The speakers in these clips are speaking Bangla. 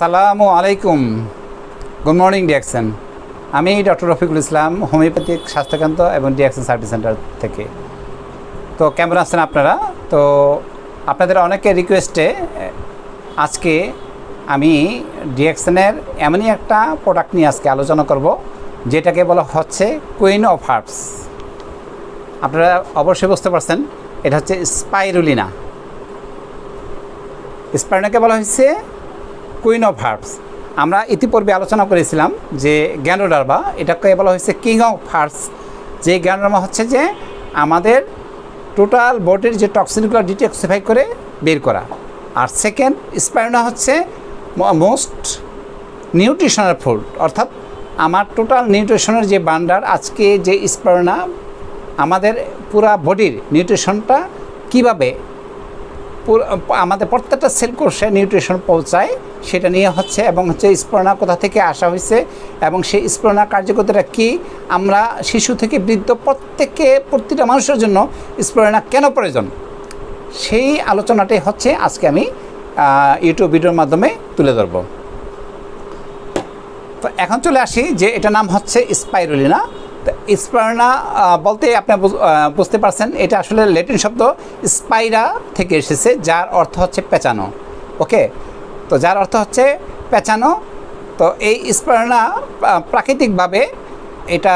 সালামু আলাইকুম, গুড মর্নিং ডিএকশন। আমি ডক্টর রফিকুল ইসলাম, হোমিওপ্যাথিক স্বাস্থ্যকেন্দ্র এবং ডিএকশন সার্ভিস সেন্টার থেকে। তো কেমন আছেন আপনারা? তো আপনাদের অনেকের রিকোয়েস্টে আজকে আমি ডিএকশনের এমনই একটা প্রোডাক্ট নিয়ে আজকে আলোচনা করব, যেটাকে বলা হচ্ছে কুইন অফ হার্বস। আপনারা অবশ্যই বুঝতে পারছেন, এটা হচ্ছে স্পাইরুলিনা। স্পাইরুলিনাকে বলা হয়েছে কুইন অফ হার্বস। আমরা ইতিপূর্বে আলোচনা করেছিলাম যে গ্যানোডার্মা, এটাকে বলা হয়েছে কিং অফ হার্বস। যে গ্যানোডার্মা হচ্ছে যে আমাদের টোটাল বডির যে টক্সিনগুলো ডিটক্সিফাই করে বের করা। আর সেকেন্ড স্পাইরুলিনা হচ্ছে মোস্ট নিউট্রিশনাল ফুড, অর্থাৎ আমার টোটাল নিউট্রিশনের যে ভান্ডার। আজকে যে স্পাইরুলিনা আমাদের পুরা বডির নিউট্রিশনটা কীভাবে আমাদের প্রত্যেকটা সেল কোষে নিউট্রিশন পৌঁছায় সেটা নিয়ে হচ্ছে, এবং হচ্ছে স্পাইরুলিনা কোথা থেকে আসা হয়েছে এবং সেই স্পাইরুলিনা কার্যকরিতা কী, আমরা শিশু থেকে বৃদ্ধ প্রতিটা মানুষের জন্য স্পাইরুলিনা কেন প্রয়োজন, সেই আলোচনাটাই হচ্ছে আজকে আমি ইউটিউব ভিডিওর মাধ্যমে তুলে ধরব। তো এখন চলে আসি যে এটা নাম হচ্ছে স্পাইরুলিনা। তো স্পাইরুলিনা বলতে আপনি বুঝতে পারছেন, এটা আসলে ল্যাটিন শব্দ স্পাইরা থেকে এসেছে, যার অর্থ হচ্ছে পেঁচানো। ওকে, তো যার অর্থ হচ্ছে পেঁচানো। তো এই স্পাইরুলিনা প্রাকৃতিকভাবে এটা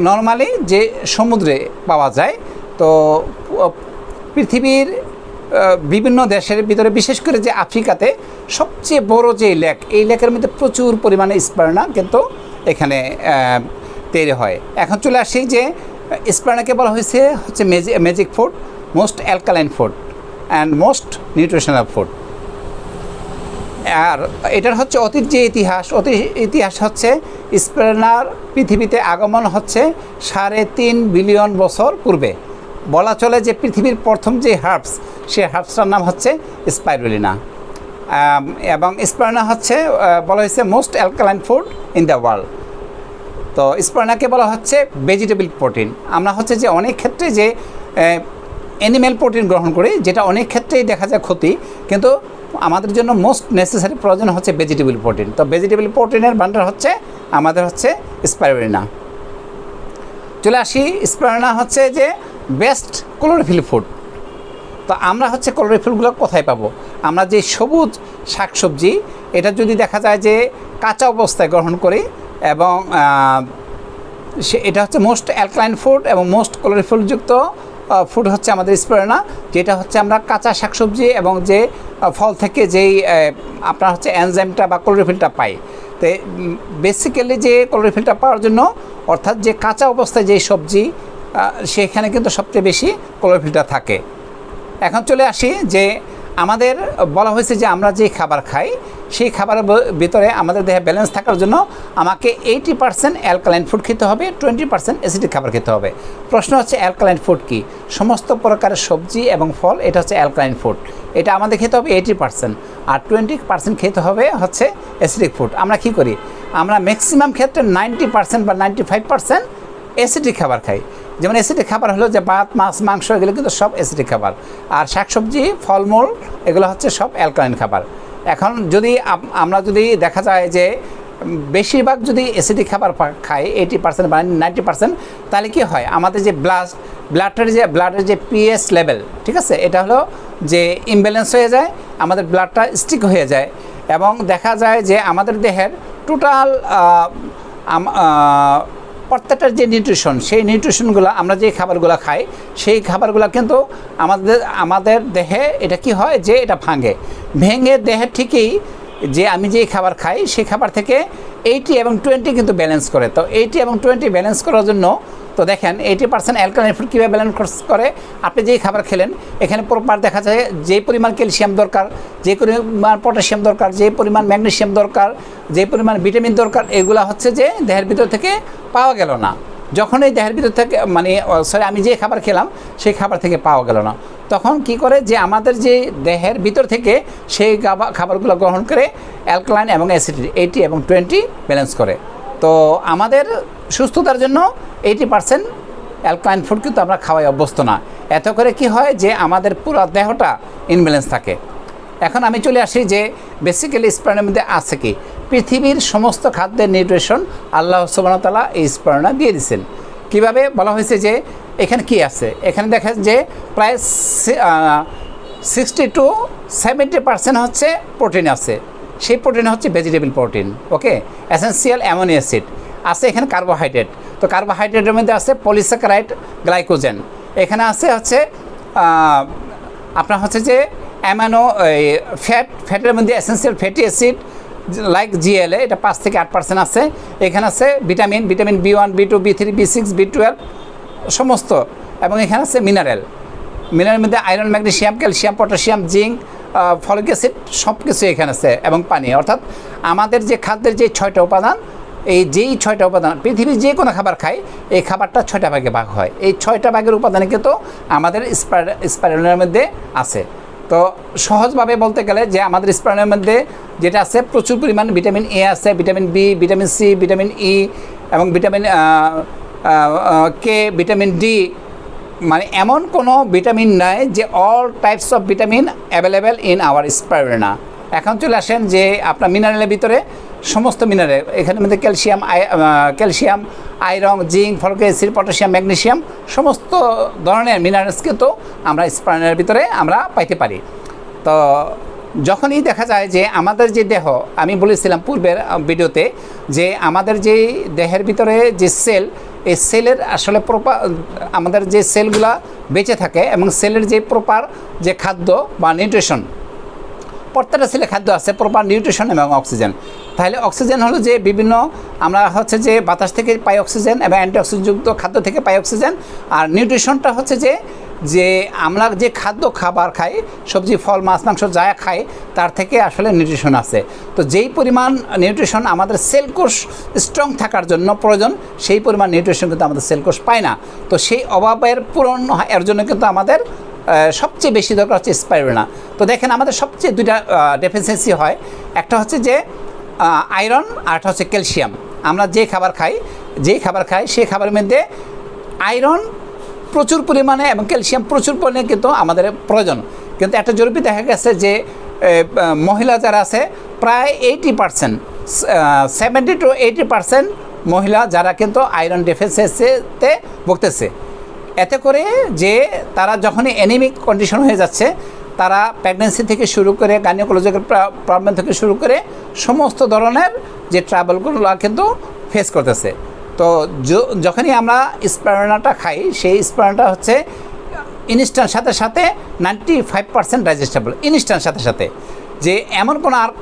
নর্মালি যে সমুদ্রে পাওয়া যায়। তো পৃথিবীর বিভিন্ন দেশের ভিতরে, বিশেষ করে যে আফ্রিকাতে সবচেয়ে বড় যে লেক, এই লেকের মধ্যে প্রচুর পরিমাণে স্পাইরুলিনা কিন্তু এখানে তৈরি হয়। এখন চলে আসি যে স্পাইরুলিনাকে বলা হয়েছে হচ্ছে magic food, most alkaline food and most nutritional food. আর এটার হচ্ছে অতীত যে ইতিহাস হচ্ছে স্পাইরুলিনার পৃথিবীতে আগমন হচ্ছে 3.5 বিলিয়ন বছর পূর্বে। বলা চলে যে পৃথিবীর প্রথম যে হার্বস, সেই হার্বসটার নাম হচ্ছে স্পাইরুলিনা। এবং স্পাইরুলিনা হচ্ছে বলা হয়েছে most alkaline food in the world. তো স্পাইরুলিনাকে বলা হচ্ছে ভেজিটেবল প্রোটিন। আমরা হচ্ছে যে অনেক ক্ষেত্রে যে অ্যানিম্যাল প্রোটিন গ্রহণ করি, যেটা অনেক ক্ষেত্রেই দেখা যায় ক্ষতি, কিন্তু আমাদের জন্য মোস্ট নেসেসারি প্রয়োজন হচ্ছে ভেজিটেবল প্রোটিন। তো ভেজিটেবল প্রোটিনের ভান্ডার হচ্ছে আমাদের হচ্ছে স্পাইরুলিনা। চলে আসি, স্পাইরুলিনা হচ্ছে যে বেস্ট ক্লোরোফিল ফুড। তো আমরা হচ্ছে ক্লোরোফিলগুলো কোথায় পাবো? আমরা যে সবুজ শাকসবজি, এটা যদি দেখা যায় যে কাঁচা অবস্থায় গ্রহণ করি, এবং এটা হচ্ছে মোস্ট অ্যালকালাইন ফুড এবং মোস্ট ক্লোরোফিলযুক্ত ফুড হচ্ছে আমাদের স্পাইরুলিনা, যেটা হচ্ছে আমরা কাঁচা শাকসবজি এবং যে ফল থেকে যেই আপনার হচ্ছে এনজাইমটা বা ক্লোরোফিলটা পাই। তো বেসিক্যালি যে ক্লোরোফিলটা পাওয়ার জন্য, অর্থাৎ যে কাঁচা অবস্থায় যেই সবজি, সেখানে কিন্তু সবচেয়ে বেশি ক্লোরোফিলটা থাকে। এখন চলে আসি যে আমাদের বলা হয়েছে যে আমরা যে খাবার খাই, সেই খাবারের ভিতরে আমাদের দেহে ব্যালেন্স থাকার জন্য আমাকে 80% অ্যালকালাইন ফুড খেতে হবে, 20% অ্যাসিডিক খাবার খেতে হবে। প্রশ্ন হচ্ছে অ্যালকালাইন ফুড কি? সমস্ত প্রকারের সবজি এবং ফল, এটা হচ্ছে অ্যালকালাইন ফুড। এটা আমাদের খেতে হবে 80%, আর 20% খেতে হবে হচ্ছে অ্যাসিডিক ফুড। আমরা কি করি? আমরা ম্যাক্সিমাম ক্ষেত্রে 90% বা 95% অ্যাসিডিক খাবার খাই। যেমন অ্যাসিডিক খাবার হলো যে ভাত, মাছ, মাংস, এগুলো কিন্তু সব অ্যাসিডিক খাবার। আর শাকসবজি, ফলমূল, এগুলো হচ্ছে সব অ্যালকালাইন খাবার। এখন যদি আমরা যদি দেখা যায় যে বেশিরভাগ যদি অ্যাসিডিক খাবার খাই 80% বা 90%, তাহলে কি হয়? আমাদের যে ব্লাডের যে পিএইচ লেভেল, ঠিক আছে, এটা হলো যে ইমব্যালেন্স হয়ে যায়, আমাদের ব্লাডটা স্টিক হয়ে যায়, এবং দেখা যায় যে আমাদের দেহের টোটাল প্রত্যেকটার যে নিউট্রিশন, সেই নিউট্রিশনগুলো আমরা যে খাবারগুলো খাই, সেই খাবারগুলো কিন্তু আমাদের দেহে এটা কি হয় যে এটা ভেঙে দেহে ঠিকই যে আমি যে খাবার খাই, সেই খাবার থেকে 80 এবং 20 কিন্তু ব্যালেন্স করে। তো 80 এবং 20 ব্যালেন্স করার জন্য, তো দেখেন 80% অ্যালকালাইন ফুড কীভাবে ব্যালেন্স করে? আপনি যেই খাবার খেলেন, এখানে প্রপার দেখা যায় যে পরিমাণ ক্যালসিয়াম দরকার, যে পরিমাণ পটাশিয়াম দরকার, যে পরিমাণ ম্যাগনেসিয়াম দরকার, যে পরিমাণ ভিটামিন দরকার, এগুলো হচ্ছে যে দেহের ভিতর থেকে পাওয়া গেল না। যখন এই দেহের ভিতর থেকে আমি যে খাবার খেলাম, সেই খাবার থেকে পাওয়া গেল না, তখন কি করে যে আমাদের যে দেহের ভিতর থেকে সেই খাবারগুলো গ্রহণ করে অ্যালকালাইন এবং অ্যাসিড 80 এবং 20 ব্যালেন্স করে। তো আমাদের সুস্থতার জন্য 80% অ্যালকালাইন ফুড কিন্তু আমরা খাওয়াই অভ্যস্ত না। এত করে কি হয় যে আমাদের পুরো দেহটা ইনব্যালেন্স থাকে। এখন আমি চলে আসি যে বেসিক্যালি স্পারনার মধ্যে আছে কি, পৃথিবীর সমস্ত খাদ্যের নিউট্রিশন আল্লাহ সুবহানাহু ওয়া তাআলা এই স্পারনা দিয়ে দিয়েছেন। কীভাবে বলা হয়েছে যে এখানে কি আছে, এখানে দেখেন যে প্রায় 60 to 70% হচ্ছে প্রোটিন আছে। সেই প্রোটিন হচ্ছে ভেজিটেবল প্রোটিন, ওকে। এসেন্সিয়াল অ্যামিনো অ্যাসিড আছে, এখানে কার্বোহাইড্রেট, তো কার্বোহাইড্রেটের মধ্যে আছে পলিস্যাকারাইড, গ্লাইকোজেন, এখানে আছে হচ্ছে আপনার হচ্ছে যে অ্যামাইনো ফ্যাটের মধ্যে essential fatty acid like GLA, এটা 5 থেকে 8% আছে। এখানে আছে vitamin B1, B2, B3, B6, B12 সমস্ত, এবং এখানে আছে মিনারেলের মধ্যে iron, magnesium, calcium, potassium, zinc, folic acid সব কিছু এখানে আছে, এবং পানি। অর্থাৎ আমাদের যে খাদ্যের যে 6টা উপাদান, এই যেই 6টা উপাদান পৃথিবীর যে কোনো খাবার খাই, এই খাবারটা 6টা ভাগে ভাগ হয়। এই 6টা ভাগের উপাদানে কিন্তু আমাদের স্পাইরুলিনার মধ্যে আছে। তো সহজভাবে বলতে গেলে যে আমাদের স্পাইরুলিনার মধ্যে যেটা আছে, প্রচুর পরিমাণ ভিটামিন এ আছে, vitamin B, vitamin C, vitamin E, এবং ভিটামিন কে, ভিটামিন ডি, মানে এমন কোনো ভিটামিন নাই যে all types of vitamin available in our spirulina. এখন চলে আসেন যে আপনার মিনারেলের ভিতরে সমস্ত মিনারেল, এখানের মধ্যে calcium, iron, zinc, folic acid, potassium, magnesium সমস্ত ধরনের মিনারেলস কিন্তু আমরা স্পাইরুলিনার ভিতরে আমরা পাইতে পারি। তো যখনই দেখা যায় যে আমাদের যে দেহ, আমি বলেছিলাম পূর্বের ভিডিওতে যে আমাদের যে দেহের ভিতরে যে সেল, এই সেলের আসলে প্রপার, আমাদের যে সেলগুলা বেঁচে থাকে এবং সেলের যে প্রপার যে খাদ্য বা নিউট্রিশন, প্রত্যেকটা সেলে খাদ্য আছে, প্রপার নিউট্রিশন এবং অক্সিজেন। তাহলে অক্সিজেন হলো যে বিভিন্ন আমরা হচ্ছে যে বাতাস থেকে পাই অক্সিজেন, এবং অ্যান্টিঅক্সিডেন্টযুক্ত খাদ্য থেকে পাই অক্সিজেন। আর নিউট্রিশনটা হচ্ছে যে আমরা যে খাবার খাই, সবজি, ফল, মাছ, মাংস যা খাই, তার থেকে আসলে নিউট্রিশন আছে। তো যেই পরিমাণ নিউট্রিশন আমাদের সেলকোষ স্ট্রং থাকার জন্য প্রয়োজন, সেই পরিমাণ নিউট্রিশন কিন্তু আমাদের সেলকোষ পায় না। তো সেই অভাবের পূরণ এর জন্য কিন্তু আমাদের সবচেয়ে বেশি দরকার হচ্ছে স্পাইরুলিনা। তো দেখেন আমাদের সবচেয়ে দুইটা ডেফিসিয়েন্সি হয়, একটা হচ্ছে যে আয়রন, আর একটা হচ্ছে ক্যালসিয়াম। আমরা যে খাবার খাই সেই খাবারের মধ্যে আয়রন প্রচুর পরিমাণে এবং ক্যালসিয়াম প্রচুর পরিমাণে কিন্তু আমাদের প্রয়োজন। কিন্তু একটা জরিপে দেখা গেছে যে মহিলা যারা আছে প্রায় 80%, 70 to 80% মহিলা যারা কিন্তু আয়রন ডেফিসিয়েন্সিতে ভুগতেছে। এতে করে যে তারা যখনই অ্যানিমিক কন্ডিশন হয়ে যাচ্ছে, তারা প্রেগন্যান্সি থেকে শুরু করে গাইনোকোলজিক্যাল প্রবলেম থেকে শুরু করে সমস্ত ধরনের যে ট্রাবলগুলো কিন্তু ফেস করতেছে। তো যখনই আমরা স্পাইরুলিনাটা খাই, সেই স্পাইরুলিনাটা হচ্ছে ইনস্ট্যান্ট সাথে 95% ডাইজেস্টেবল, ইনস্ট্যান্ট সাথে, যে এমন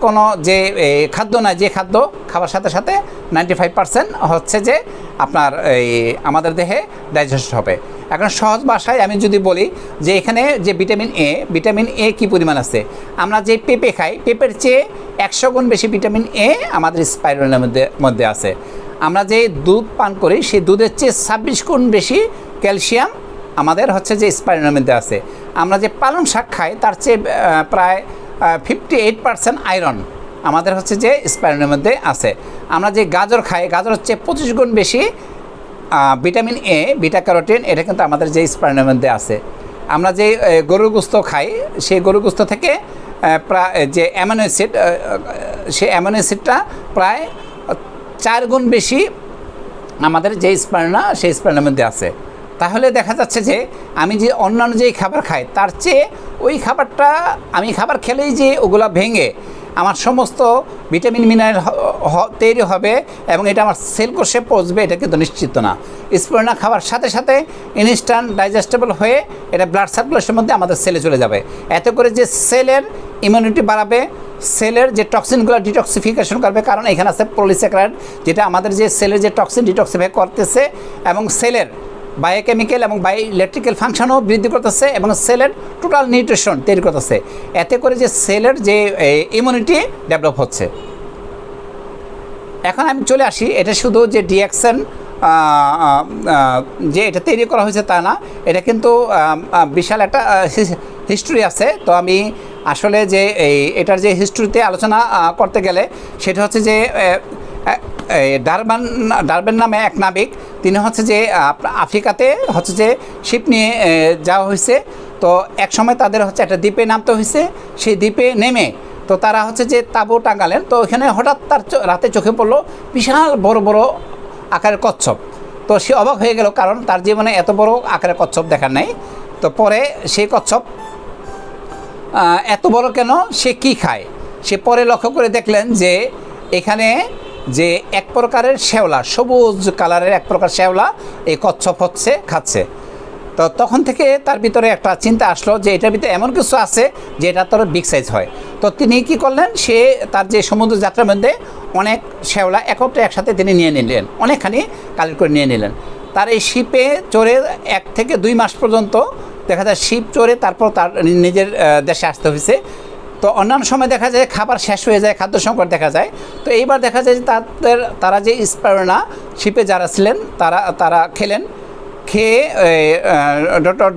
কোনো যে খাদ্য নাই যে খাদ্য খাবার সাথে 95% হচ্ছে যে আপনার আমাদের দেহে ডাইজেস্ট হবে। এখন সহজ ভাষায় আমি যদি বলি যে এখানে যে ভিটামিন এ কী পরিমাণ আছে, আমরা যে পেঁপে খাই, পেঁপের চেয়ে 100 গুণ বেশি ভিটামিন এ আমাদের স্পাইরুলিনার মধ্যে আছে। আমরা যে দুধ পান করি, সেই দুধের চেয়ে 26 গুণ বেশি ক্যালসিয়াম আমাদের হচ্ছে যে স্পাইরুলিনার মধ্যে আছে। আমরা যে পালং শাক খাই, তার চেয়ে প্রায় 58% আয়রন আমাদের হচ্ছে যে স্পাইরুলিনার মধ্যে আছে। আমরা যে গাজর খাই, গাজর হচ্ছে 25 গুণ বেশি ভিটামিন এ, বিটা ক্যারোটিন, এটা কিন্তু আমাদের যে স্পাইরুলিনার মধ্যে আছে। আমরা যে গরুর গোস্ত খাই, সেই গরুর গোস্ত থেকে প্রায় যে অ্যামিনো অ্যাসিড, সেই অ্যামিনো অ্যাসিডটা প্রায় 4 গুণ বেশি আমাদের যে স্পাইরুলিনা, সেই স্পাইরুলিনার মধ্যে আছে। তাহলে দেখা যাচ্ছে যে আমি যে অন্যান্য যেই খাবার খাই, তার চেয়ে ওই খাবারটা আমি খাবার খেলেই যে ওগুলো ভেঙে আমার সমস্ত ভিটামিন মিনারেল তৈরি হবে এবং এটা আমার সেলকোষে পৌঁছবে, এটা কিন্তু নিশ্চিত না। স্পাইরুলিনা খাবার সাথে ইনস্ট্যান্ট ডাইজেস্টেবল হয়ে এটা ব্লাড সার্কুলেশনের মধ্যে আমাদের সেলে চলে যাবে। এতে করে যে সেলের ইমিউনিটি বাড়াবে, সেলের যে টক্সিনগুলো ডিটক্সিফিকেশন করবে, কারণ এখানে আছে পলিস্যাকারাইড, যেটা আমাদের যে সেলের যে টক্সিন ডিটক্সিফাই করতেছে এবং সেলের বায়োকেমিক্যাল এবং ইলেকট্রিক্যাল ফাংশনও বৃদ্ধি করতেছে এবং সেলের টোটাল নিউট্রিশন তৈরি করতেছে। এতে করে যে সেলের যে ইমিউনিটি ডেভেলপ হচ্ছে। এখন আমি চলে আসি, এটা শুধু যে ডিএক্সএন যে এটা তৈরি করা হয়েছে তা না, এটা কিন্তু বিশাল একটা হিস্ট্রি আছে। তো আমি আসলে যে এটার যে হিস্ট্রিতে আলোচনা করতে গেলে সেটা হচ্ছে যে ডারবেন নামে এক নাবিক, তিনি হচ্ছে যে আফ্রিকাতে হচ্ছে যে শিপ নিয়ে যাওয়া হয়েছে। তো এক সময় তাদের হচ্ছে একটা দ্বীপে নামতে হয়েছে, সেই দ্বীপে নেমে তো তারা হচ্ছে যে তাঁবু টাঙালেন। তো ওইখানে হঠাৎ তার রাতে চোখে পড়লো বিশাল বড় বড় আকারের কচ্ছপ। তো সে অবাক হয়ে গেল, কারণ তার জীবনে এত বড় আকারের কচ্ছপ দেখার নাই। তো পরে সেই কচ্ছপ এত বড় কেন, সে কি খায়, সে পরে লক্ষ্য করে দেখলেন যে এখানে যে এক প্রকারের শ্যাওলা, সবুজ কালারের এক প্রকার শ্যাওলা এই কচ্ছপ হচ্ছে খাচ্ছে। তো তখন থেকে তার ভিতরে একটা চিন্তা আসলো যে এটার ভিতরে এমন কিছু আছে যে এটা তোর বিগ সাইজ হয়। তো তিনি কি করলেন, সে তার যে সমুদ্র যাত্রার মধ্যে অনেক শ্যাওলা একসাথে তিনি নিয়ে নিলেন, অনেকখানি কালেক্ট করে নিয়ে নিলেন। তার এই শিপে চড়ে 1 থেকে 2 মাস পর্যন্ত দেখা যায় শিপ চড়ে তারপর তার নিজের দেশে আসতে হয়েছে। তো অন্যান্য সময় দেখা যায় খাবার শেষ হয়ে যায়, খাদ্য সংকট দেখা যায়। তো এইবার দেখা যায় যে তারা যে স্পারনা শিপে যারা ছিলেন তারা খেলেন, খেয়ে ডক্টর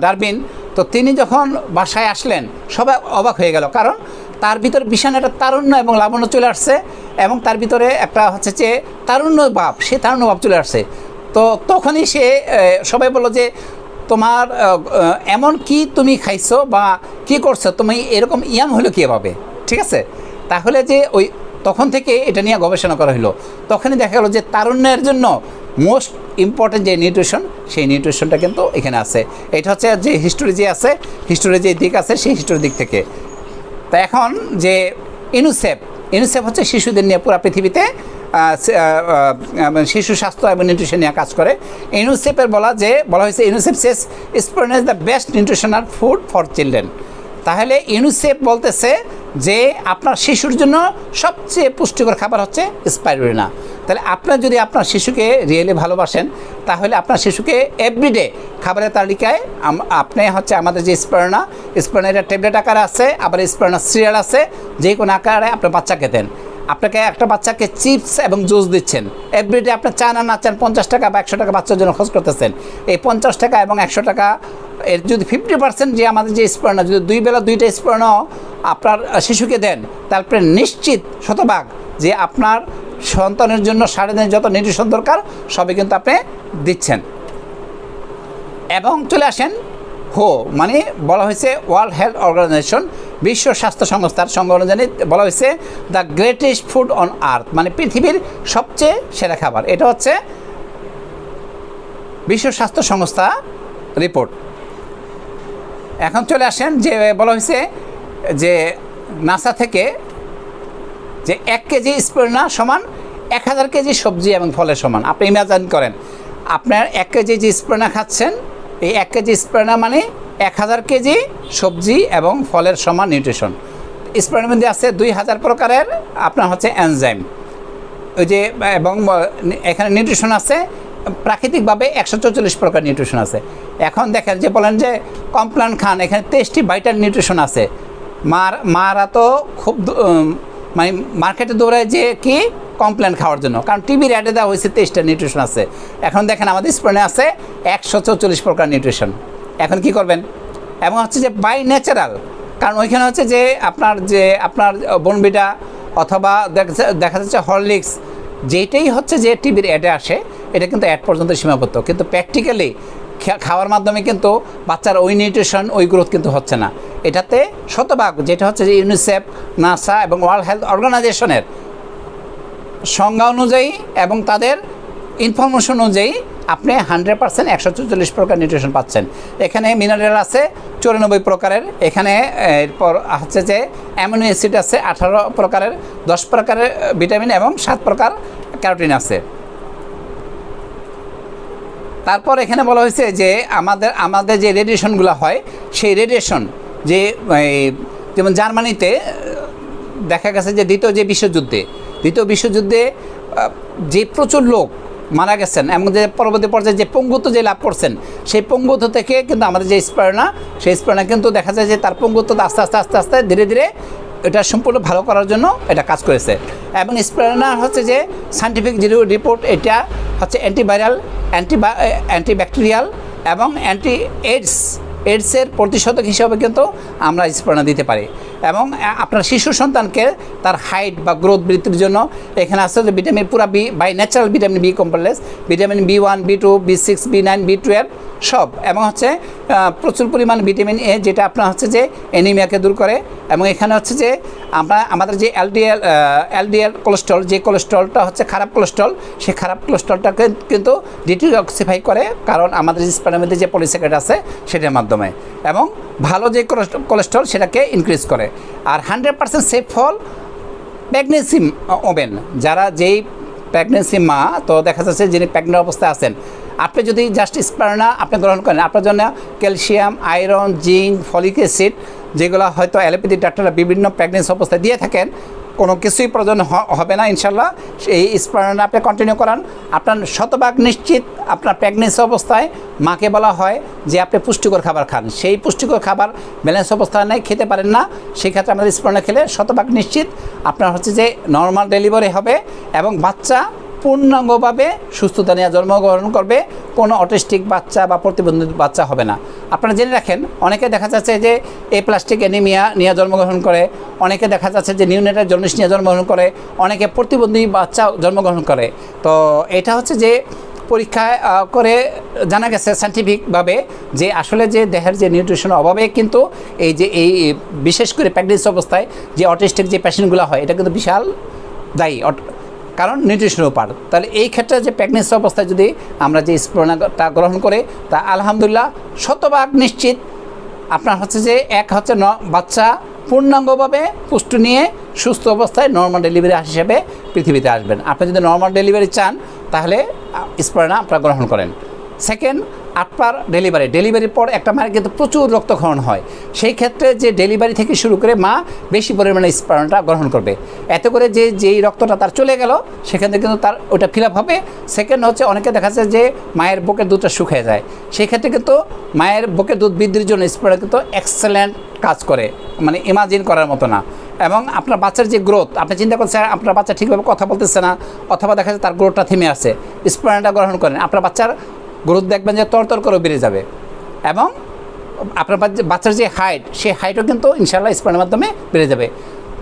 ডারউইন, তো তিনি যখন বাসায় আসলেন সবাই অবাক হয়ে গেল, কারণ তার ভিতরে বিশাল একটা তারুণ্য এবং লাবণ্য চলে আসছে, এবং তার ভিতরে একটা হচ্ছে যে তারুণ্য ভাব, সে তারুণ্য ভাব চলে আসছে। তো তখনই সে সবাই বলল যে তোমার এমন কি তুমি খাইছো বা কি করছো, তুমি এরকম ইয়াং হলো কীভাবে, ঠিক আছে। তাহলে যে ওই তখন থেকে এটা নিয়ে গবেষণা করা হলো। তখনই দেখা গেলো যে তারুণ্যের জন্য মোস্ট ইম্পর্টেন্ট যে নিউট্রিশন, সেই নিউট্রিশনটা কিন্তু এখানে আছে। এটা হচ্ছে যে হিস্টোরি যে আছে, হিস্টোরির যে দিক আছে সেই হিস্টোরির দিক থেকে। তা এখন যে ইউনিসেফ হচ্ছে শিশুদের নিয়ে পুরো পৃথিবীতে শিশু স্বাস্থ্য এবং নিউট্রিশন নিয়ে কাজ করে। ইউনিসেফের বলা হয়েছে UNICEF says spoon is the best nutritional food for children. তাহলে ইউনিসেফ বলতেছে যে আপনার শিশুর জন্য সবচেয়ে পুষ্টিকর খাবার হচ্ছে স্পাইরুলিনা। তাহলে আপনার যদি আপনার শিশুকে রিয়েলি ভালোবাসেন, তাহলে আপনার শিশুকে এভরিডে খাবারের তালিকায় আপনি হচ্ছে আমাদের যে স্পারুলিনা ট্যাবলেট আকারে আছে, আবার স্পারুলিনা সিরিয়াল আছে, যে কোনো আকারে আপনার বাচ্চাকে দেন। আপনাকে একটা বাচ্চাকে চিপস এবং জুস দিচ্ছেন, এভরিডে আপনি চান আর না চান 50 টাকা বা 100 টাকা বাচ্চার জন্য খরচ করতেছেন। এই 50 টাকা এবং 100 টাকা এর যদি 50% যে আমাদের যে স্পারুলিনা, যদি 2 বেলা 2টা স্পারুলিনা আপনার শিশুকে দেন, তারপরে নিশ্চিত শতভাগ যে আপনার সন্তানের জন্য সারাদিনের যত নিউট্রিশন দরকার সবই কিন্তু আপনি দিচ্ছেন। এবং চলে আসেন মানে বলা হয়েছে ওয়ার্ল্ড হেলথ অর্গানাইজেশন, বিশ্ব স্বাস্থ্য সংস্থার সঙ্গে অনুযায়ী বলা হয়েছে the greatest food on earth, মানে পৃথিবীর সবচেয়ে সেরা খাবার। এটা হচ্ছে বিশ্ব স্বাস্থ্য সংস্থা রিপোর্ট। এখন চলে আসেন যে বলা হয়েছে যে নাসা থেকে যে 1 কেজি স্পারুলিনা সমান 1000 কেজি সবজি এবং ফলের সমান। আপনি ইমাজিন করেন, আপনার 1 কেজি যে স্পারুলিনা খাচ্ছেন, এই 1 কেজি স্পারুলিনা মানে 1000 কেজি সবজি এবং ফলের সমান নিউট্রিশন। স্পারুলিনার মধ্যে আছে 2000 প্রকারের আপনার হচ্ছে এনজাইম, ওই যে, এবং এখানে নিউট্রিশন আছে প্রাকৃতিকভাবে 144 প্রকার নিউট্রিশন আছে। এখন দেখেন যে বলেন যে কমপ্লান খান, এখানে 23টি ভাইটাল নিউট্রিশন আছে। মারা তো খুব মানে মার্কেটে দৌড়ায় যে কি কমপ্লেন খাওয়ার জন্য, কারণ টিভির অ্যাডে দেওয়া হয়েছে 23টা নিউট্রিশন আছে। এখন দেখেন আমাদের স্পুনে আছে 144 প্রকার নিউট্রিশন। এখন কি করবেন? এবং হচ্ছে যে বাই ন্যাচারাল, কারণ ওইখানে হচ্ছে যে আপনার বনবিটা অথবা দেখা যাচ্ছে হরলিক্স, যেটাই হচ্ছে যে টিভির অ্যাডে আসে, এটা কিন্তু অ্যাড পর্যন্ত সীমাবদ্ধ, কিন্তু প্র্যাকটিক্যালি খাওয়ার মাধ্যমে কিন্তু বাচ্চার ওই নিউট্রিশন ওই গ্রোথ কিন্তু হচ্ছে না। এটাতে শতভাগ যেটা হচ্ছে যে ইউনিসেফ, নাসা এবং ওয়ার্ল্ড হেলথ অর্গানাইজেশনের সংজ্ঞা অনুযায়ী এবং তাদের ইনফরমেশন অনুযায়ী আপনি 100% 144 প্রকার নিউট্রিশন পাচ্ছেন। এখানে মিনারেল আছে 94 প্রকারের, এখানে এরপর হচ্ছে যে অ্যামিনো অ্যাসিড আছে 18 প্রকারের, 10 প্রকারের ভিটামিন এবং 7 প্রকার ক্যারোটিন আছে। তারপর এখানে বলা হয়েছে যে আমাদের যে রেডিয়েশনগুলো হয়, সেই রেডিয়েশন যে যেমন জার্মানিতে দেখা গেছে যে দ্বিতীয় বিশ্বযুদ্ধে যে প্রচুর লোক মারা গেছেন এবং যে পরবর্তী পর্যায়ে যে পঙ্গুত্ব যে লাভ করছেন, সেই পঙ্গুত্ব থেকে কিন্তু আমাদের যে স্পারুলিনা, সেই স্পারুলিনা কিন্তু দেখা যায় যে তার পঙ্গুত্ব আস্তে আস্তে ধীরে ধীরে এটা সম্পূর্ণ ভালো করার জন্য এটা কাজ করেছে। এবং স্পারুলিনা হচ্ছে যে সায়েন্টিফিক যে রিপোর্ট, এটা হচ্ছে অ্যান্টিভাইরাল, অ্যান্টিব্যাকটেরিয়াল এবং অ্যান্টি এইডসের প্রতিষেধক হিসাবে কিন্তু আমরা স্পারুলিনা দিতে পারি। এবং আপনার শিশু সন্তানকে তার হাইট বা গ্রোথ বৃদ্ধির জন্য এখানে আছে যে ভিটামিন পুরা B by natural vitamin B complex, vitamin B1, B2, B6, B9, B12 সব, এবং হচ্ছে প্রচুর পরিমাণ ভিটামিন এ, যেটা আপনার হচ্ছে যে অ্যানিমিয়াকে দূর করে। এবং এখানে হচ্ছে যে আমাদের যে এলডিএল কোলেস্ট্রল, যে কোলেস্ট্রলটা হচ্ছে খারাপ কোলেস্ট্রল, সেই খারাপ কোলেস্ট্রলটাকে কিন্তু ডিটক্সিফাই করে, কারণ আমাদের স্পার্মের মধ্যে যে পলিস্যাকারাইড আছে সেটার মাধ্যমে, এবং ভালো যে কোলেস্ট্রল সেটাকে ইনক্রিজ করে। আর 100% সেফ ফর প্রেগনেন্সি ওমেন, যারা যেই প্রেগনেন্সি মা, তো দেখা যাচ্ছে যিনি প্রেগনেন্ট অবস্থায় আছেন, আপনি যদি জাস্ট স্পার্না আপনি গ্রহণ করেন, আপনার জন্য calcium, iron, zinc, folic acid, যেগুলো হয়তো অ্যালোপ্যাথি ডাক্তাররা বিভিন্ন প্রেগনেন্সি অবস্থায় দিয়ে থাকেন, কোনো কিছুই প্রয়োজন হবে না ইনশাল্লাহ। এই স্পার্না আপনি কন্টিনিউ করান, আপনার শতভাগ নিশ্চিত আপনার প্রেগনেন্সি অবস্থায় মাকে বলা হয় যে আপনি পুষ্টিকর খাবার খান, সেই পুষ্টিকর খাবার ব্যালেন্স অবস্থায় নেই, খেতে পারেন না, সেই ক্ষেত্রে আমাদের স্পার্না খেলে শতভাগ নিশ্চিত আপনার হচ্ছে যে নর্মাল ডেলিভারি হবে এবং বাচ্চা পূর্ণাঙ্গভাবে সুস্থতা নিয়ে জন্মগ্রহণ করবে, কোনো অটিস্টিক বাচ্চা বা প্রতিবন্ধী বাচ্চা হবে না। আপনারা জেনে রাখেন, অনেকে দেখা যাচ্ছে যে প্লাস্টিক অ্যানিমিয়া নিয়ে জন্মগ্রহণ করে, অনেকে দেখা যাচ্ছে যে নিউনেটাল জন্ডিস নিয়ে জন্মগ্রহণ করে, অনেকে প্রতিবন্ধী বাচ্চা জন্মগ্রহণ করে। তো এটা হচ্ছে যে পরীক্ষায় করে জানা গেছে সায়েন্টিফিকভাবে যে আসলে যে দেহের যে নিউট্রিশনের অভাবে কিন্তু এই বিশেষ করে প্রেগনেন্সি অবস্থায় যে অটিস্টিক যে পেশেন্টগুলো হয়, এটা কিন্তু বিশাল দায়ী, কারণ নিউট্রিশনের উপর। তাহলে এই ক্ষেত্রে যে প্রেগনেন্সি অবস্থায় যদি আমরা যে স্পার্নাটা গ্রহণ করে, তা আলহামদুলিল্লাহ শতভাগ নিশ্চিত আপনার হচ্ছে যে বাচ্চা পূর্ণাঙ্গভাবে পুষ্টি নিয়ে সুস্থ অবস্থায় নর্মাল ডেলিভারি হিসেবে পৃথিবীতে আসবেন। আপনি যদি নর্মাল ডেলিভারি চান তাহলে স্পার্না আপনারা গ্রহণ করেন। সেকেন্ড, আপনার ডেলিভারির পর একটা মায়ের কিন্তু প্রচুর রক্তক্ষরণ হয়, সেই ক্ষেত্রে যে ডেলিভারি থেকে শুরু করে মা বেশি পরিমাণে স্পার্নাটা গ্রহণ করবে, এতে করে যেই রক্তটা তার চলে গেল সেখান থেকে কিন্তু তার ওটা ফিল আপ হবে। সেকেন্ড হচ্ছে অনেকে দেখা যায় যে মায়ের বুকের দুধটা শুকিয়ে যায়, সেই ক্ষেত্রে কিন্তু মায়ের বুকের দুধ বৃদ্ধির জন্য স্পার্না কিন্তু এক্সেলেন্ট কাজ করে, মানে ইমাজিন করার মতো না। এবং আপনার বাচ্চার যে গ্রোথ, আপনি চিন্তা করছেন আপনার বাচ্চা ঠিকভাবে কথা বলতেছে না, অথবা দেখা যায় তার গ্রোথটা থেমে আছে, স্পার্নাটা গ্রহণ করেন, আপনার বাচ্চার গ্রোথ দেখবেন যে তরতর করে বেড়ে যাবে। এবং আপনার বাচ্চার যে হাইট, সেই হাইটও কিন্তু ইনশাআল্লাহ স্পার্নার মাধ্যমে বেড়ে যাবে।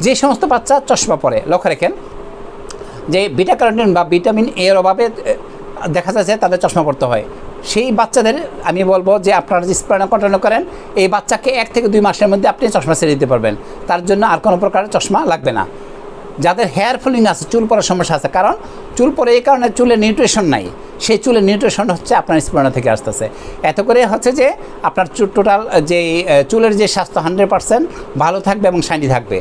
যে সমস্ত বাচ্চা চশমা পরে, লক্ষ্য রাখেন যে বিটা ক্যারোটিন বা ভিটামিন এ এর অভাবে দেখা যাচ্ছে তাদের চশমা পড়তে হয়, সেই বাচ্চাদের আমি বলবো যে আপনারা যে স্পার্না কন্টিনিউ করেন, এই বাচ্চাকে 1 থেকে 2 মাসের মধ্যে আপনি চশমা ছেড়ে দিতে পারবেন, তার জন্য আর কোনো প্রকার চশমা লাগবে না। যাদের হেয়ার ফলিং আছে, চুল পড়ার সমস্যা আছে, কারণ চুল পরে এই কারণে চুলে নিউট্রিশন নাই, সেই চুলের নিউট্রিশন হচ্ছে আপনার স্পার্না থেকে আসতেছে, এত করে হচ্ছে যে আপনার টোটাল যে চুলের যে স্বাস্থ্য 100% ভালো থাকবে এবং শাইনি থাকবে।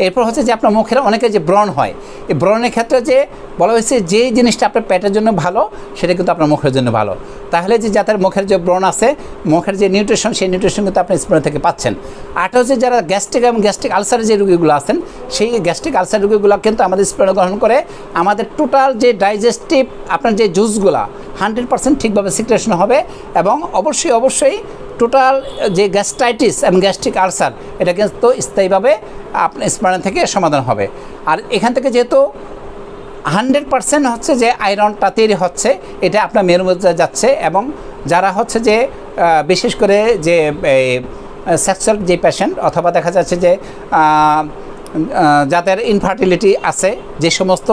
এরপর হচ্ছে যে আপনার মুখের অনেকে যে ব্রণ হয়, এই ব্রণের ক্ষেত্রে যে বলা হয়েছে যে জিনিসটা আপনার পেটের জন্য ভালো সেটা কিন্তু আপনার মুখের জন্য ভালো, তাহলে যে যাদের মুখের যে ব্রণ আছে, মুখের যে নিউট্রিশন, সেই নিউট্রিশন কিন্তু আপনি স্পার্না থেকে পাচ্ছেন। আরটা হচ্ছে যারা গ্যাস্ট্রিক এবং গ্যাস্ট্রিক আলসারের যে রোগীগুলো আছেন, সেই গ্যাস্ট্রিক আলসার রোগীগুলো কিন্তু আমাদের স্পার্না গ্রহণ করে আমাদের টোটাল যে ডাইজেস্টিভ আপনার যে জুসগুলা 100% ঠিকভাবে সিক্রেশন হবে, এবং অবশ্যই টোটাল যে গ্যাস্ট্রাইটিস এবং গ্যাস্ট্রিক আলসার এটা কিন্তু স্থায়ীভাবে আপনার স্পার্না থেকে সমাধান হবে। আর এখান থেকে যেহেতু 100% হচ্ছে যে আয়রনটা তৈরি হচ্ছে, এটা আপনার মেরুর মধ্যে যাচ্ছে, এবং যারা হচ্ছে যে বিশেষ করে যে সেক্সুয়াল যে পেশেন্ট, অথবা দেখা যাচ্ছে যে যাদের ইনফার্টিলিটি আছে, যে সমস্ত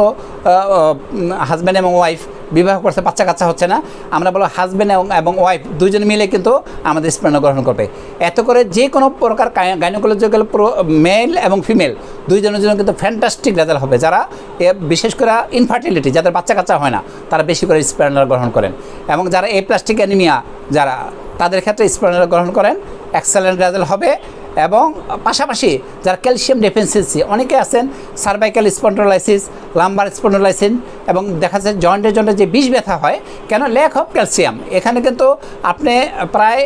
হাজব্যান্ড এবং ওয়াইফ বিবাহ করছে, বাচ্চা কাচ্চা হচ্ছে না, আমরা বলো হাজব্যান্ড এবং ওয়াইফ দুইজন মিলে কিন্তু আমাদের স্পার্না গ্রহণ করবে, এত করে যে কোনো প্রকার গাইনোকোলজিক্যাল মেল এবং ফিমেল দুইজনের জন্য কিন্তু ফ্যান্টাস্টিক রেজাল্ট হবে। যারা বিশেষ করে ইনফার্টিলিটি, যাদের বাচ্চা কাচ্চা হয় না, তারা বেশি করে স্পার্না গ্রহণ করেন, এবং যারা প্লাস্টিক অ্যানিমিয়া যারা, তাদের ক্ষেত্রে স্পার্না গ্রহণ করেন, এক্সেলেন্ট রেজাল্ট হবে। এবং পাশাপাশি যারা ক্যালসিয়াম ডেফিসিয়েন্সি, অনেকে আছেন সার্ভাইকাল স্পন্ডোলাইসিস, লাম্বার স্পন্ডোলাইসিস, এবং দেখা যাচ্ছে জয়েন্টে যে বিষ ব্যথা হয়, কেন? Lack of calcium. এখানে কিন্তু আপনি প্রায়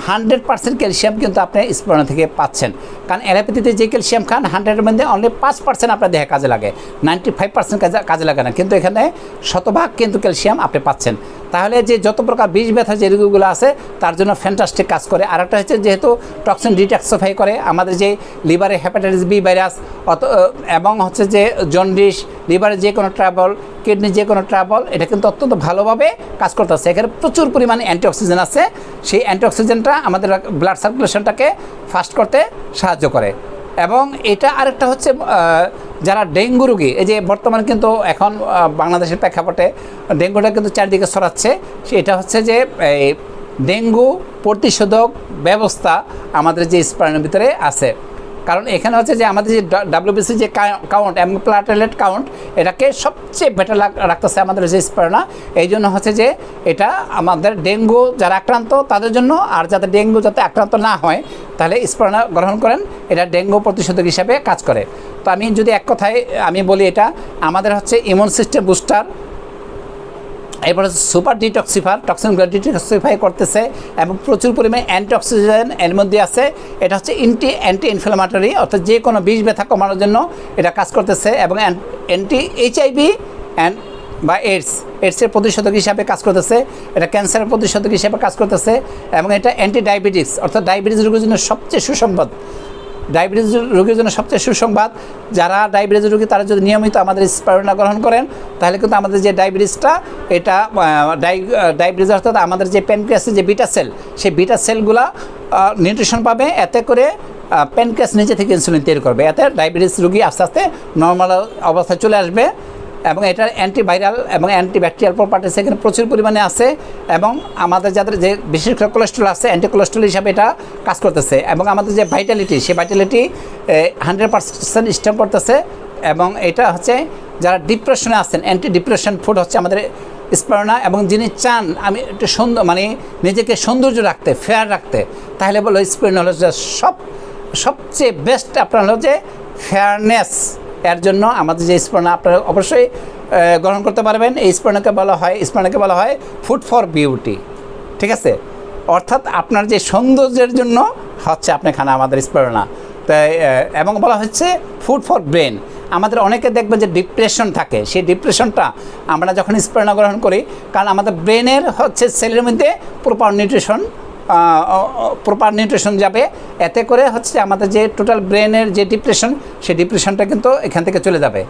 100% ক্যালসিয়াম কিন্তু আপনি স্পার্না থেকে পাচ্ছেন, কারণ অ্যালোপ্যাথিতে যে ক্যালসিয়াম খান 100-এর মধ্যে অনলি 5% আপনার দেহে কাজে লাগে, 95% কাজে লাগে না, কিন্তু এখানে শতভাগ কিন্তু ক্যালসিয়াম আপনি পাচ্ছেন। তাহলে যে যত প্রকার বিষ ব্যথা যে রোগগুলো আছে তার জন্য ফ্যান্টাস্টিক কাজ করে। আর একটা হচ্ছে যেহেতু টক্সিন ডিটক্সিফাই করে, আমাদের যে লিভারে হেপাটাইটিস বি ভাইরাস এবং হচ্ছে যে জন্ডিস, লিভারে যে কোনো ট্রাবল, কিডনি যে কোনো ট্রাবল, এটা কিন্তু অত্যন্ত ভালোভাবে কাজ করতেছে। এখানে প্রচুর পরিমাণে অ্যান্টিঅক্সিজেন আছে, সেই অ্যান্টিঅক্সিজেনটা আমাদের ব্লাড সার্কুলেশনটাকে ফাস্ট করতে সাহায্য করে। এবং এটা আরেকটা হচ্ছে যারা ডেঙ্গু রোগী, এই যে বর্তমানে কিন্তু এখন বাংলাদেশের প্রেক্ষাপটে ডেঙ্গুটা কিন্তু চারদিকে ছড়াচ্ছে, সেটা হচ্ছে যে এই ডেঙ্গু প্রতিষেধক ব্যবস্থা আমাদের যে স্পারনার ভিতরে আছে। কারণ এখানে হচ্ছে যে আমাদের যে ডাব্লিউবিসি যে কাউন্ট এবং প্লাটেলেট কাউন্ট এটাকে সবচেয়ে বেটার রাখতেছে আমাদের যে স্পারনা। এই জন্য হচ্ছে যে এটা আমাদের ডেঙ্গু যারা আক্রান্ত তাদের জন্য, আর যাতে ডেঙ্গু যাতে আক্রান্ত না হয় তাহলে স্পারনা গ্রহণ করেন, এটা ডেঙ্গু প্রতিষেধক হিসাবে কাজ করে। তো আমি যদি এক কথায় আমি বলি, এটা আমাদের হচ্ছে ইমিউন সিস্টেম বুস্টার, এরপর হচ্ছে সুপার ডিটক্সিফার, টক্সিনগুলো ডিটক্সিফাই করতেছে এবং প্রচুর পরিমাণে অ্যান্টিঅক্সিডেন্ট এর মধ্যে আছে। এটা হচ্ছে অ্যান্টি ইনফ্লামেটরি, অর্থাৎ যে কোনো বিষ ব্যথা কমানোর জন্য এটা কাজ করতেছে, এবং অ্যান্টি এইচআইভি বা এইডসের প্রতিষেধক হিসাবে কাজ করতেছে, এটা ক্যান্সারের প্রতিষেধক হিসাবে কাজ করতেছে, এবং এটা অ্যান্টি ডায়াবেটিস অর্থাৎ ডায়াবেটিস রোগের জন্য সবচেয়ে সুসংবাদ। ডায়াবেটিস রোগীর জন্য সবচেয়ে সুসংবাদ, যারা ডায়াবেটিস রোগী তারা যদি নিয়মিত আমাদের স্পারুলিনা গ্রহণ করেন তাহলে কিন্তু আমাদের যে ডায়াবেটিসটা এটা ডায়াবেটিস অর্থাৎ আমাদের যে প্যানক্রিয়াসের যে বিটা সেল, সেই বিটা সেলগুলা নিউট্রিশন পাবে, এতে করে প্যানক্রিয়াস নিজে থেকে ইনসুলিন তৈরি করবে, এতে ডায়াবেটিস রোগী আস্তে আস্তে নর্মাল অবস্থায় চলে আসবে। এবং এটার অ্যান্টিভাইরাল এবং অ্যান্টিব্যাকটেরিয়াল প্রপার্টিস এখানে প্রচুর পরিমাণে আছে, এবং আমাদের যাদের যে বিশেষ করে কোলেস্ট্রল আছে অ্যান্টি কোলেস্ট্রল হিসাবে এটা কাজ করতেছে, এবং আমাদের যে ভাইটালিটি সেই ভাইটালিটি 100% স্ট্যাম্প করতেছে। এবং এটা হচ্ছে যারা ডিপ্রেশনে আছেন, অ্যান্টি ডিপ্রেশন ফুড হচ্ছে আমাদের স্পারুলিনা, এবং যিনি চান আমি একটু সুন্দর মানে নিজেকে সৌন্দর্য রাখতে, ফেয়ার রাখতে, তাহলে বলো স্পারুলিনা হলো যে সবচেয়ে বেস্ট আপনার হলো যে ফেয়ারনেস এর জন্য আমাদের যে স্পারুলিনা আপনারা অবশ্যই গ্রহণ করতে পারবেন। এই স্পারুলিনাকে বলা হয় ফুড ফর বিউটি, ঠিক আছে, অর্থাৎ আপনার যে সৌন্দর্যের জন্য হচ্ছে আপনি খানা আমাদের স্পারুলিনা। তাই এবং বলা হচ্ছে ফুড ফর ব্রেন। আমাদের অনেকে দেখবেন যে ডিপ্রেশন থাকে, সেই ডিপ্রেশনটা আমরা যখন স্পারুলিনা গ্রহণ করি, কারণ আমাদের ব্রেনের হচ্ছে সেলের মধ্যে প্রপার নিউট্রিশন যাবে, এতে করে হচ্ছে আমাদের যে টোটাল ব্রেনের যে ডিপ্রেশন সেই ডিপ্রেশনটা কিন্তু এখান থেকে চলে যাবে।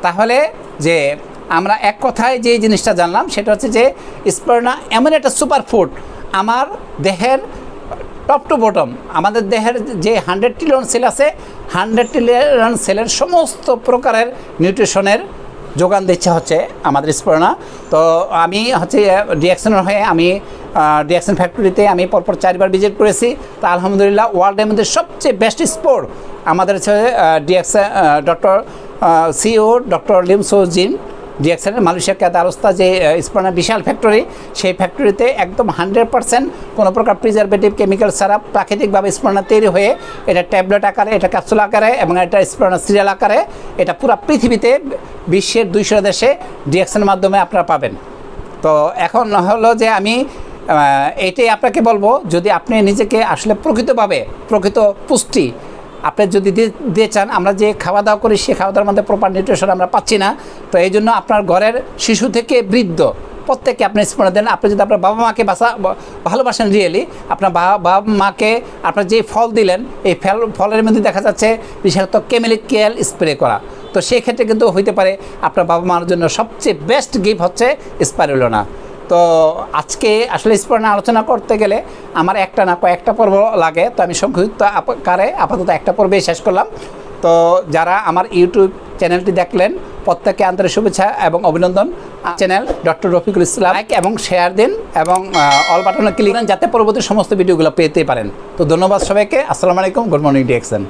তাহলে যে আমরা এক কথায় যে জিনিসটা জানলাম সেটা হচ্ছে যে স্পারুলিনা এমন একটা সুপার ফুড, আমার দেহের টপ টু বটম আমাদের দেহের যে 100 ট্রিলিয়ন সেল আছে 100 ট্রিলিয়ন সেলের সমস্ত প্রকারের নিউট্রিশনের যোগান দিচ্ছে হচ্ছে আমাদের স্পারুলিনা। তো আমি হচ্ছে ডিএক্সনের হয়ে আমি ডিএক্সন ফ্যাক্টরিতে আমি পরপর 4বার ভিজিট করেছি। তো আলহামদুলিল্লাহ ওয়ার্ল্ডের মধ্যে সবচেয়ে বেস্ট স্পোর্ট আমাদের হচ্ছে DXN CEO doctor Lim Siow Jin, ডিএক্সনের মালয়েশিয়া কাতারস্তা যে স্পারুলিনা বিশাল ফ্যাক্টরি, সেই ফ্যাক্টরিতে একদম 100% কোনো প্রকার প্রিজারভেটিভ কেমিক্যাল ছাড়া প্রাকৃতিকভাবে স্পারুলিনা তৈরি হয়ে এটা ট্যাবলেট আকারে, এটা ক্যাপসুল আকারে এবং এটা স্পারুলিনা সিরিয়াল আকারে এটা পুরো পৃথিবীতে বিশ্বের 200 দেশে ডিএক্সনের মাধ্যমে আপনারা পাবেন। তো এখন হলো যে আমি এটাই আপনাকে বলবো, যদি আপনি নিজেকে আসলে প্রকৃত পুষ্টি আপনি যদি দিয়ে চান, আমরা যে খাওয়া দাওয়া করি সেই খাওয়া দাওয়ার মধ্যে প্রপার নিউট্রিশন আমরা পাচ্ছি না। তো এই জন্য আপনার ঘরের শিশু থেকে বৃদ্ধ প্রত্যেককে আপনি স্পারুলিনা দেন। আপনি যদি আপনার বাবা মাকে ভালোবাসেন রিয়েলি, আপনার বাবা মাকে আপনার যে ফল দিলেন এই ফলের মধ্যে দেখা যাচ্ছে বিশেষত কেমিক্যাল স্প্রে করা, তো সেই ক্ষেত্রে কিন্তু হইতে পারে আপনার বাবা মার জন্য সবচেয়ে বেস্ট গিফট হচ্ছে স্পারুলিনা। তো আজকে আসলে স্পারুলিনা আলোচনা করতে গেলে আমার একটা না কয়েকটা পর্ব লাগে, তো আমি সংক্ষিপ্ত আকারে আপাতত একটা পর্বেই শেষ করলাম। তো যারা আমার ইউটিউব চ্যানেলটি দেখলেন প্রত্যেককে আন্তরিক শুভেচ্ছা এবং অভিনন্দন। Channel doctor Rafiqul Islam like এবং শেয়ার দিন এবং অল বাটনে ক্লিক করেন যাতে পরবর্তী সমস্ত ভিডিওগুলো পেতে পারেন। তো ধন্যবাদ সবাইকে। আসসালামু আলাইকুম, গুড মর্নিং ডিএক্সন।